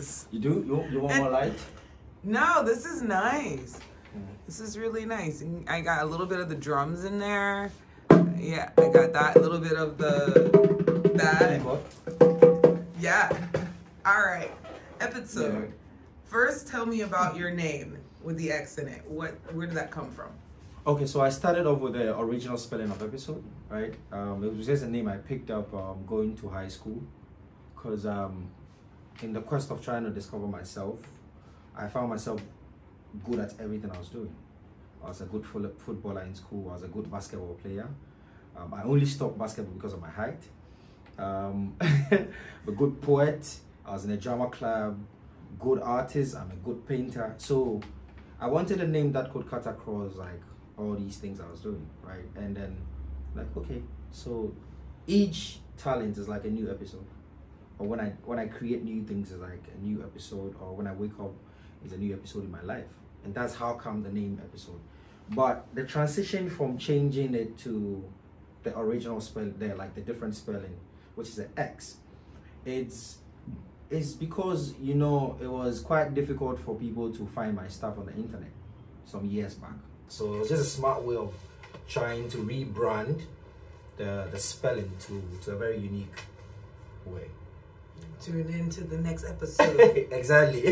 this. You do? You want more light? No, this is nice. This is really nice. And I got a little bit of the drums in there. Yeah, I got that. A little bit of that. Yeah. All right. Epixode. Yeah. First, tell me about your name with the X in it. Where did that come from? Okay, so I started off with the original spelling of Epixode, right? It was just a name I picked up going to high school, because in the quest of trying to discover myself, I found myself good at everything I was doing. I was a good footballer in school. I was a good basketball player. I only stopped basketball because of my height. A good poet. I was in a drama club. Good artist. I'm a good painter. So I wanted a name that could cut across like all these things I was doing, right? And then like, okay, so each talent is like a new episode, or when I create new things is like a new episode, or when I wake up is a new episode in my life. And that's how come the name Epixode. But the transition from changing it to the original spell there, like the different spelling, which is an X, it's because, you know, it was quite difficult for people to find my stuff on the internet some years back. So it was just a smart way of trying to rebrand the spelling to a very unique way. Tune into the next episode. Exactly.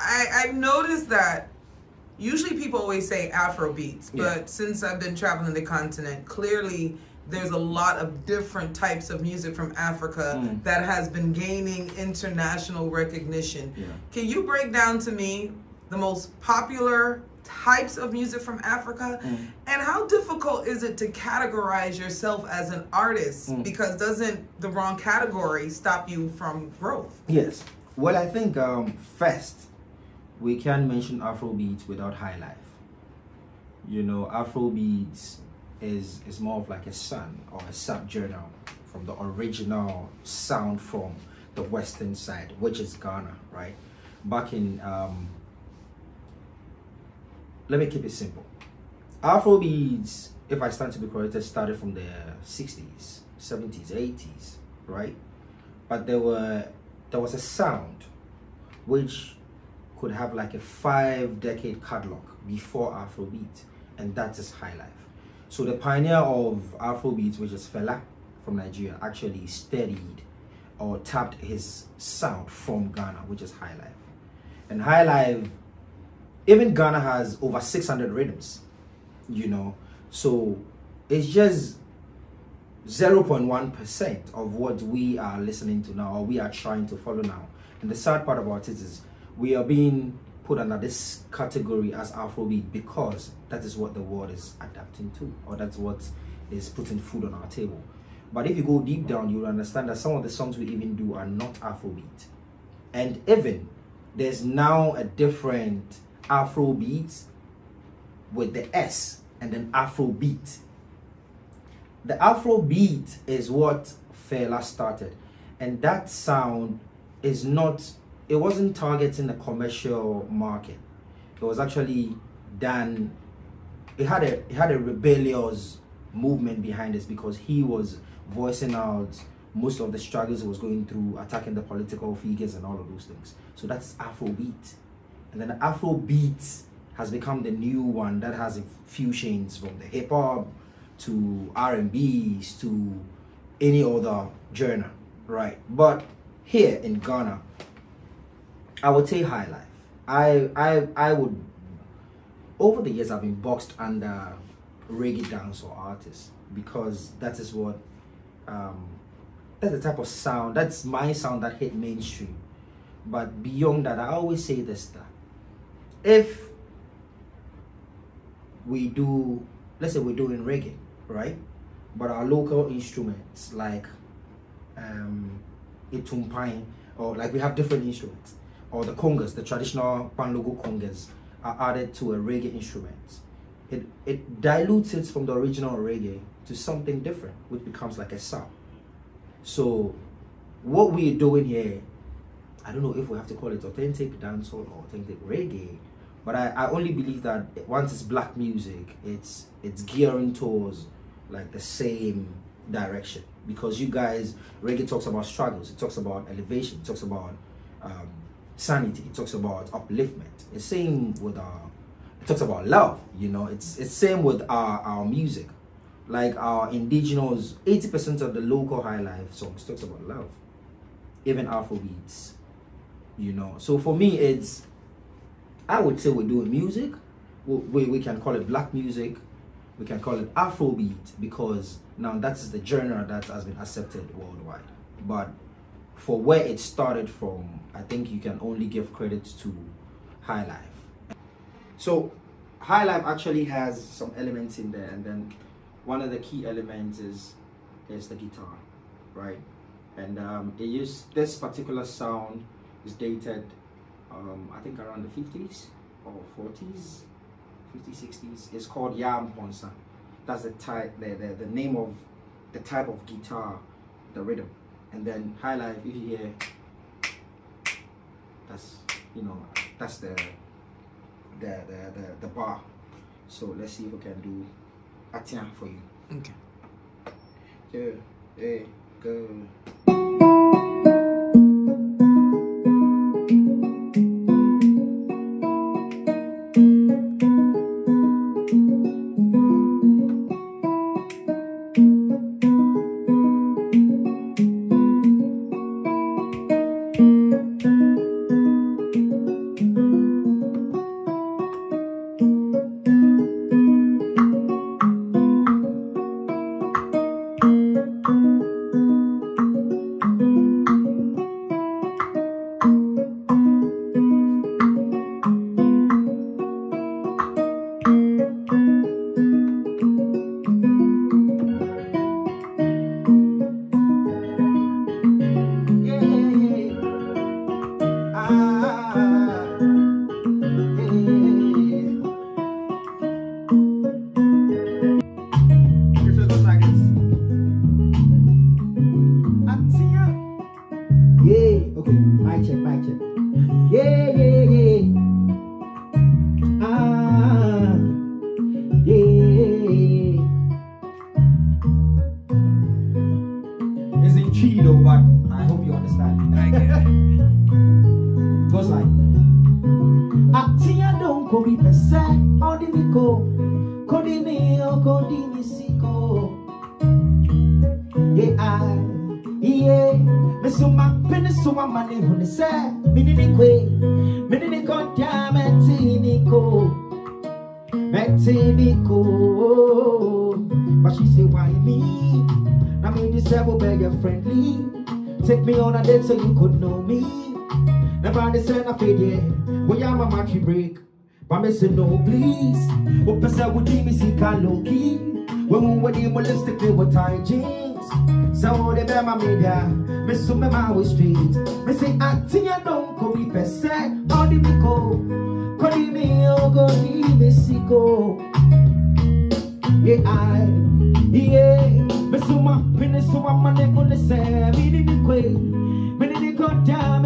I noticed that usually people always say Afro beats, but yeah. Since I've been traveling the continent, clearly there's a lot of different types of music from Africa that has been gaining international recognition. Yeah. Can you break down to me the most popular types of music from Africa, and how difficult is it to categorize yourself as an artist? Because doesn't the wrong category stop you from growth? Yes. Well, I think first we can't mention Afrobeats without Highlife. You know, Afrobeats is more of like a son or a sub-genre from the original sound from the western side, which is Ghana, right? Back in let me keep it simple. Afrobeats, if I stand to be corrected, started from the 60s, 70s, 80s, right? But there was a sound which could have like a 5-decade catalog before Afrobeat, and that is Highlife. So the pioneer of Afrobeats, which is Fela from Nigeria, actually studied or tapped his sound from Ghana, which is Highlife. And Highlife, even Ghana has over 600 rhythms, you know, so it's just 0.1% of what we are listening to now, or we are trying to follow now. And the sad part about it is we are being put under this category as Afrobeat because that is what the world is adapting to, or that's what is putting food on our table. But if you go deep down, you'll understand that some of the songs we even do are not Afrobeat. And even there's now a different Afrobeat with the S and then Afrobeat. The Afrobeat is what Fela started, and that sound is not, it wasn't targeting the commercial market. It was actually done, it had a rebellious movement behind this, because he was voicing out most of the struggles he was going through, attacking the political figures and all of those things. So that's Afrobeat. And then the Afrobeat has become the new one that has fusions from the hip hop to R&Bs to any other genre, right? But here in Ghana, I would say Highlife. I would, over the years I've been boxed under reggae dancehall artists, because that is what that's the type of sound, that's my sound that hit mainstream. But beyond that, I always say this, that if we do, let's say we're doing reggae, right, but our local instruments like itumpai, or like we have different instruments, or the congas, the traditional panlogo congas are added to a reggae instrument, it dilutes it from the original reggae to something different, which becomes like a sound. So what we're doing here, I don't know if we have to call it authentic dancehall or authentic reggae, but I only believe that once it's black music, it's gearing towards like the same direction. Because you guys, reggae talks about struggles, it talks about elevation, it talks about sanity. It talks about upliftment. It's same with it talks about love. You know, it's same with our music. Like our indigenous, 80% of the local high life songs talks about love. Even Afrobeats. You know, so for me, it's, I would say we're doing music. We can call it black music. We can call it Afrobeat, because now that is the genre that has been accepted worldwide. But for where it started from, I think you can only give credit to Highlife. So Highlife actually has some elements in there, and then one of the key elements is the guitar, right? And this particular sound is dated, I think around the 50s or 40s. 50s, 60s. It's called Yam Ponsa. That's the name of the type of guitar, the rhythm. And then Highlife, if you hear, that's, you know, that's the bar. So let's see if we can do Atia for you. Okay. Yeah, hey, go. But she say, why me? I made this rebel beggar friendly. Take me on a date so you could know me. Nobody said I fade, yeah. When I'm a matchy break. But me say no, please. What person would me see low key? When we were lipstick, they were tight jeans. So they bear my media. Me so me my way straight. Me say, acting you don't go be percent. All the Miko. Kodi me, oh, Kodi me, Siko. Yeah, me so my penny, so my money on the same. Me did the quay. Me did the go down,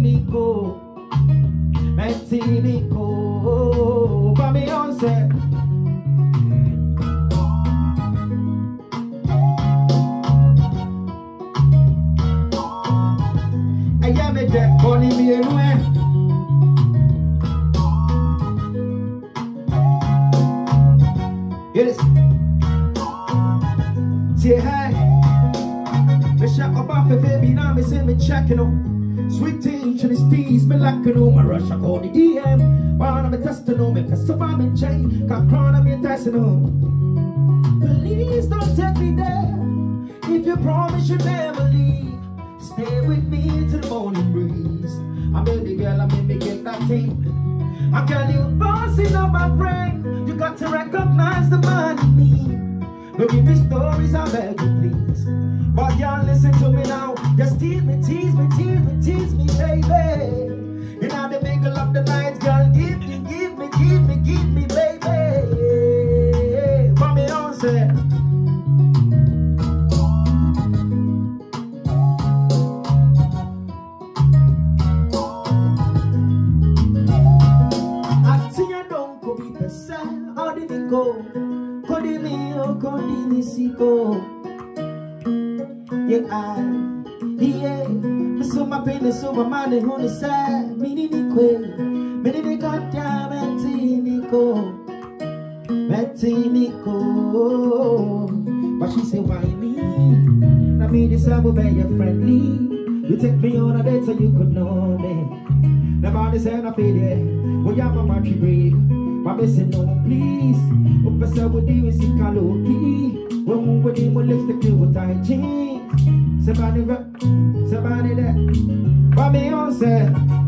me go. Me go. But me on set. I am a dead body, me anyway. Yes. Say hi. Me shot up off a baby now. Me say me checking on. Sweet tea, chili steez, me like it on. My rush I call the DM. While I'm testing on me, cause I'm in chain. Got crown on me testing on. Please don't take me there. If you promise you never leave, stay with me till the morning breeze. I baby girl, I made me get that thing. I got you bossing up my brain. You got to recognize the man in me. Don't give me stories, I beg you please. But y'all listen to me now. Just tease me, baby. You know the mingle of the night, girl. Give me, baby. But me on say. Yeah, me so my pain the super money who the sad, meaning the queen, meaning the goddamn Nico, Nico. But she say, why me? I mean, this will be your friendly. You take me on a date so you could know me. Nobody said I feel it. Well, you're my marchy brave. But I say, no, please. Up a side with you, see Kaloki. When we with him, we'll lift the with I jeans. Somebody that. But me on say.